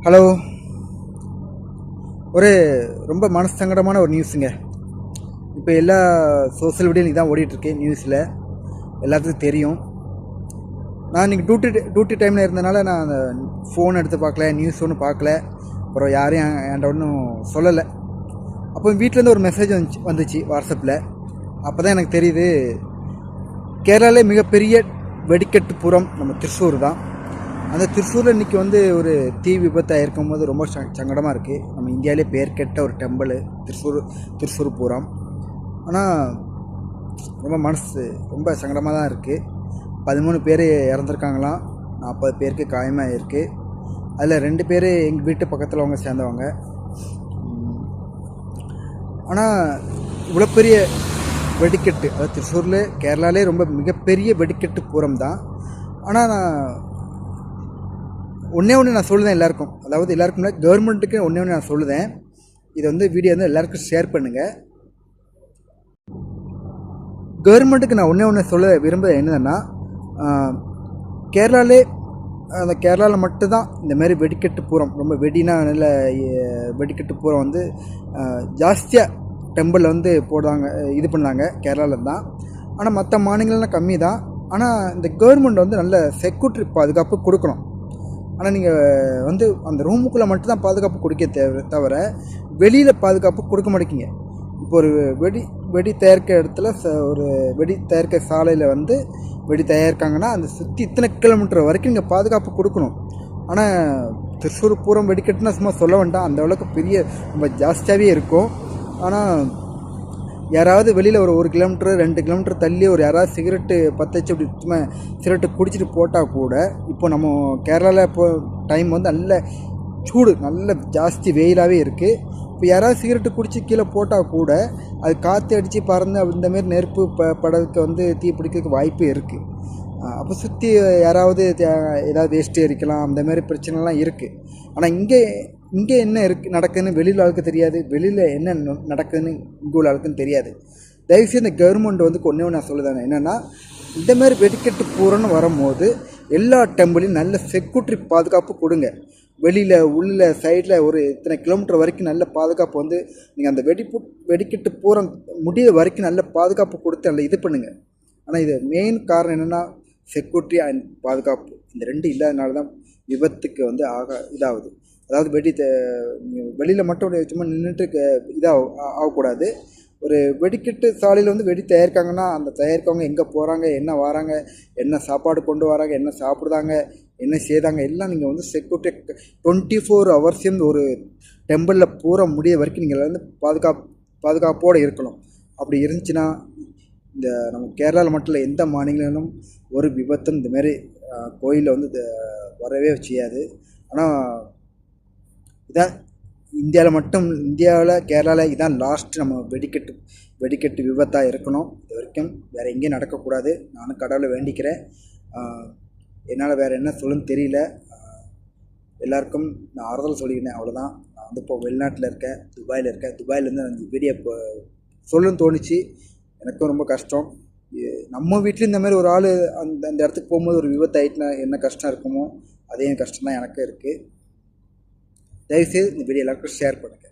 Hello. ஒரு ரொம்ப மனசங்கடமான ஒரு நியூஸுங்க. இப்போ எல்லா சோஷியல் மீடியாவில் இதான் ஓடிட்டுருக்கு. நியூஸில் எல்லாத்துக்கும் தெரியும். நான் இன்றைக்கி டியூட்டி டைமில் இருந்தனால நான் அந்த ஃபோன் எடுத்து பார்க்கல, நியூஸ் ஒன்றும் பார்க்கல. அப்புறம் யாரையும் என்கிட்ட ஒன்றும் சொல்லலை. அப்போ வீட்டிலேருந்து ஒரு மெசேஜ் வந்துச்சு வாட்ஸ்அப்பில். அப்போ தான் எனக்கு தெரியுது, கேரளாவிலே மிகப்பெரிய வெடிக்கட்டுப்புறம் நம்ம திருச்சூர் தான். அந்த திருச்சூரில் இன்றைக்கி ஒரு தீ விபத்தாக இருக்கும்போது ரொம்ப சங்கடமாக இருக்குது. நம்ம இந்தியாவிலே பேர் கெட்ட ஒரு டெம்பிள் திருச்சூர் பூரம். ஆனால் ரொம்ப மனசு ரொம்ப சங்கடமாக தான் இருக்குது. 13 பேர் இறந்துருக்காங்களாம், 40 பேருக்கு காயமாக இருக்குது. அதில் 2 பேர் எங்கள் வீட்டு பக்கத்தில் அவங்க சேர்ந்தவங்க. ஆனால் இவ்வளோ பெரிய வெடிக்கட்டு, அதாவது திருச்சூரில் கேரளாவிலே ரொம்ப மிகப்பெரிய வெடிக்கட்டு பூரம் தான். ஆனால் நான் ஒன்றே நான் சொல்லுதேன் எல்லாருக்கும், அதாவது எல்லாருக்கும் இல்லை, கவர்மெண்ட்டுக்கு ஒன்றே நான் சொல்லுதேன். இதை வீடியோ எல்லாருக்கும் ஷேர் பண்ணுங்கள். கவர்மெண்ட்டுக்கு நான் ஒன்றே சொல்ல விரும்புகிறேன் என்னதுன்னா, கேரளாவிலே அந்த கேரளாவில் மட்டும்தான் இந்தமாரி வெடிக்கட்டு பூரம், ரொம்ப வெடினா நல்ல வெடிக்கட்டு பூரம் ஜாஸ்தியாக டெம்பிளில் போடுறாங்க, இது பண்ணாங்க கேரளாவில் தான். ஆனால் மற்ற மாநிலங்கள்லாம் கம்மி தான். ஆனால் இந்த கவர்மெண்ட் நல்ல செக்யூரிட்டி பாதுகாப்பு கொடுக்கணும். ஆனால் நீங்கள் அந்த ரூமுக்குள்ளே மட்டும்தான் பாதுகாப்பு கொடுக்க தவிர வெளியில் பாதுகாப்பு கொடுக்க மாட்டேங்கிங்க. இப்போ ஒரு வெடி தயாரிக்கிற இடத்துல ஒரு வெடி தயாரிக்கிற சாலையில் வெடி தயாரிக்காங்கன்னா அந்த சுற்றி இத்தனை கிலோமீட்டர் வரைக்கும் நீங்கள் பாதுகாப்பு கொடுக்கணும். ஆனால் திருச்சூர் பூரம் வெடிக்கட்டுன்னா சும்மா சொல்ல வேண்டாம், அந்த அளவுக்கு பெரிய ரொம்ப ஜாஸ்தியாகவே இருக்கும். ஆனால் யாராவது வெளியில் ஒரு 1 கிலோமீட்டர் 2 கிலோமீட்டர் தள்ளி யாராவது சிகரெட்டு பற்ற வச்சு அப்படி சும்மா சிகரெட்டு குடிச்சிட்டு போட்டால் கூட, இப்போ நம்ம கேரளாவில் இப்போ டைம் நல்ல சூடு, நல்ல ஜாஸ்தி வெயிலாகவே இருக்குது. இப்போ யாராவது சிகரெட்டு குடித்து கீழே போட்டால் கூட அது காற்று அடித்து பறந்து இந்தமாரி நெருப்பு படத்துக்கு தீ பிடிக்கிறதுக்கு வாய்ப்பு இருக்குது. அப்போ சுற்றி யாராவது ஏதாவது வேஸ்ட்டு எரிக்கலாம், அந்தமாரி பிரச்சனைலாம் இருக்குது. ஆனால் இங்கே என்ன நடக்குதுன்னு வெளியில் ஆளுக்கு தெரியாது, வெளியில் என்ன நடக்குதுன்னு இங்கே உள்ள ஆளுக்குன்னு தெரியாது. தயவுசெய்து இந்த கவர்மெண்ட் ஒன்றே நான் சொல்லுதாங்க என்னென்னா, இந்தமாரி வெடிக்கட்டு பூரன்னு வரும்போது எல்லா டெம்பிளையும் நல்ல செக்யூரிட்டி பாதுகாப்பு கொடுங்க. வெளியில் உள்ள சைடில் இத்தனை கிலோமீட்டர் வரைக்கும் நல்ல பாதுகாப்பு நீங்கள் அந்த வெடிக்கட்டு பூரம் முடிய வரைக்கும் நல்ல பாதுகாப்பு கொடுத்து நல்ல இது பண்ணுங்கள். ஆனால் இது மெயின் காரணம் என்னென்னா, செக்யூரிட்டி அண்ட் பாதுகாப்பு, இந்த 2 இல்லாதனால தான் விபத்துக்கு இதாகுது. அதாவது வெளியில் மட்டும் சும்மா நின்றுட்டு ஆகக்கூடாது. ஒரு வெடிக்கட்டு சாலையில் வெடி தயாரிக்காங்கன்னா அந்த தயாரிக்கவங்க எங்கே போகிறாங்க, என்ன வராங்க, என்ன சாப்பாடு கொண்டு வராங்க, என்ன சாப்பிடுதாங்க, என்ன செய்தாங்க, எல்லாம் நீங்கள் செக்யூரிட்டி 24 ஹவர்ஸையும் ஒரு டெம்பிளில் பூரா முடிய வரைக்கும் நீங்கள் பாதுகாப்போடு இருக்கணும். அப்படி இருந்துச்சுன்னா இந்த நம்ம கேரளாவில் மட்டும் இல்லை, எந்த மாநிலங்களும் ஒரு விபத்தும் இந்தமாரி கோயிலில் வரவே செய்யாது. ஆனால் இதான் இந்தியாவில் கேரளாவில் இதான் லாஸ்ட்டு நம்ம வெடிக்கட்டு விபத்தாக இருக்கணும். இது வரைக்கும் வேறு எங்கேயும் நடக்கக்கூடாது. நானும் கடவுளை வேண்டிக்கிறேன். என்னால் வேறு என்ன சொல்லுன்னு தெரியல. எல்லாருக்கும் நான் ஆறுதல் சொல்லிக்கிறேன், அவ்வளோதான். நான் இப்போ வெளிநாட்டில் இருக்கேன், துபாயில் இருக்கேன். துபாயிலேருந்து அந்த வீடியோ இப்போ சொல்லணும்னு தோணுச்சு. எனக்கும் ரொம்ப கஷ்டம். நம்ம வீட்லேயும் இந்தமாதிரி ஒரு ஆள் அந்த இடத்துக்கு போகும்போது ஒரு விபத்து ஆகிட்டுனா என்ன கஷ்டம் இருக்குமோ அதே கஷ்டம் தான் எனக்கு இருக்குது. தயவுசெய்து இந்த வீடியோ எல்லாருக்கும் ஷேர் பண்ணுங்கள்.